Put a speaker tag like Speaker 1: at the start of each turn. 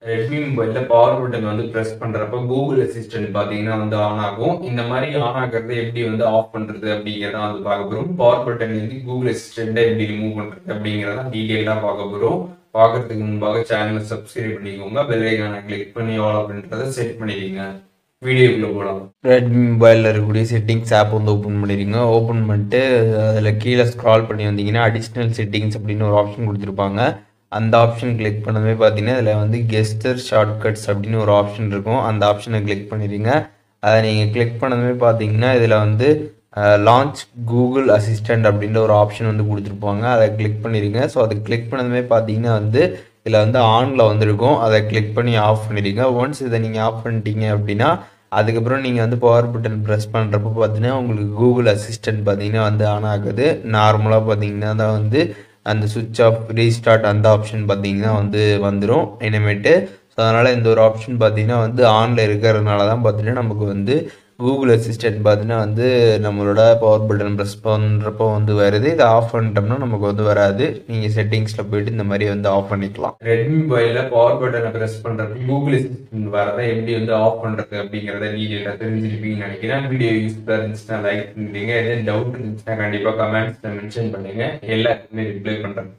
Speaker 1: Redmi மொபைல்ல power button வந்து press பண்றப்ப கூகுள் அசிஸ்டன்ட் பாத்தீங்கன்னா வந்து ஆன் ஆகும். இந்த மாதிரி ஆன் ஆகுறது எப்படி வந்து ஆஃப் பண்றது அப்படிங்கறத வந்து பார்க்க போறோம். பவர் பட்டன் வந்து கூகுள் அசிஸ்டன்ட் எப்படி ரிமூவ் பண்றது அப்படிங்கறத டீடைலா பார்க்க போறோம். பார்க்கறதுக்கு முன்பாக சேனலை சப்ஸ்கிரைப் பண்ணிக்கோங்க. பெல் ஐகானை கிளிக் பண்ணி ஆல் அப்படின்றத செட் பண்ணிடுங்க. வீடியோக்குள்ள போகலாம். ரெட்மி மொபைலில் இருக்கக்கூடிய செட்டிங்ஸ் ஆப் வந்து ஓப்பன் பண்ணிடுங்க. ஓப்பன் பண்ணிட்டு அதில் கீழே ஸ்க்ரால் பண்ணி வந்தீங்கன்னா அடிஷ்னல் செட்டிங்ஸ் அப்படின்னு ஒரு ஆப்ஷன் கொடுத்துருப்பாங்க. அந்த ஆப்ஷன் கிளிக் பண்ணதுமே பார்த்தீங்கன்னா இதில் வந்து கெஸ்டர் ஷார்ட்கட்ஸ் அப்படின்னு ஒரு ஆப்ஷன் இருக்கும். அந்த ஆப்ஷனை கிளிக் பண்ணிடுங்க. அதை நீங்கள் கிளிக் பண்ணதுமே பார்த்தீங்கன்னா இதில் வந்து லான்ச் கூகுள் அசிஸ்டன்ட் அப்படின்ற ஒரு ஆப்ஷன் வந்து கொடுத்துருப்பாங்க. அதை கிளிக் பண்ணிடுங்க. ஸோ அதை கிளிக் பண்ணதுமே பார்த்தீங்கன்னா வந்து இதில் வந்து ஆனில் வந்துருக்கும். அதை கிளிக் பண்ணி ஆஃப் பண்ணிடுங்க. ஒன்ஸ் இதை நீங்கள் ஆஃப் பண்ணிட்டீங்க அப்படின்னா அதுக்கப்புறம் நீங்கள் வந்து பவர் பட்டன் ப்ரெஸ் பண்ணுறப்போ பார்த்தீங்கன்னா உங்களுக்கு கூகுள் அசிஸ்டன்ட் பார்த்தீங்கன்னா வந்து ஆன் ஆகுது. நார்மலாக பார்த்தீங்கன்னா தான் வந்து அந்த சுவிட்ச் ஆஃப் ரீஸ்டார்ட் அந்த ஆப்ஷன் பார்த்தீங்கன்னா வந்து வந்துடும் இனிமேட்டு. ஸோ அதனால் இந்த ஒரு ஆப்ஷன் பார்த்தீங்கன்னா வந்து ஆனில் இருக்கிறதுனால தான் பார்த்தீங்கன்னா நமக்கு வந்து கூகுள் அசிஸ்டன்ட் பார்த்தீங்கன்னா வந்து நம்மளோட பவர் பட்டன் ப்ரெஸ் பண்ணுறப்போ வந்து வருது. இதை ஆஃப் பண்ணிட்டோம்னா நமக்கு வந்து வராது. நீங்கள் செட்டிங்ஸில் போயிட்டு இந்த மாதிரி வந்து ஆஃப் பண்ணிக்கலாம். ரெட்மி மொபைலில் பவர் பட்டனை ப்ரெஸ் பண்ணுறது கூகுள் அசிஸ்டன்ட் வரதை எப்படி வந்து ஆஃப் பண்ணுறது அப்படிங்கிறத டீட்டெயிலாக தெரிஞ்சிருப்பீங்கன்னு நினைக்கிறேன். வீடியோ யூஸ்ஃபுல்லாக இருந்துச்சுன்னா லைக் பண்ணுறீங்க. எதாவது டவுட் இருந்துச்சுன்னா கண்டிப்பாக கமெண்ட்ஸில் மென்ஷன் பண்ணுங்கள். எல்லாருக்குமே ரிப்ளை பண்ணுறேன்.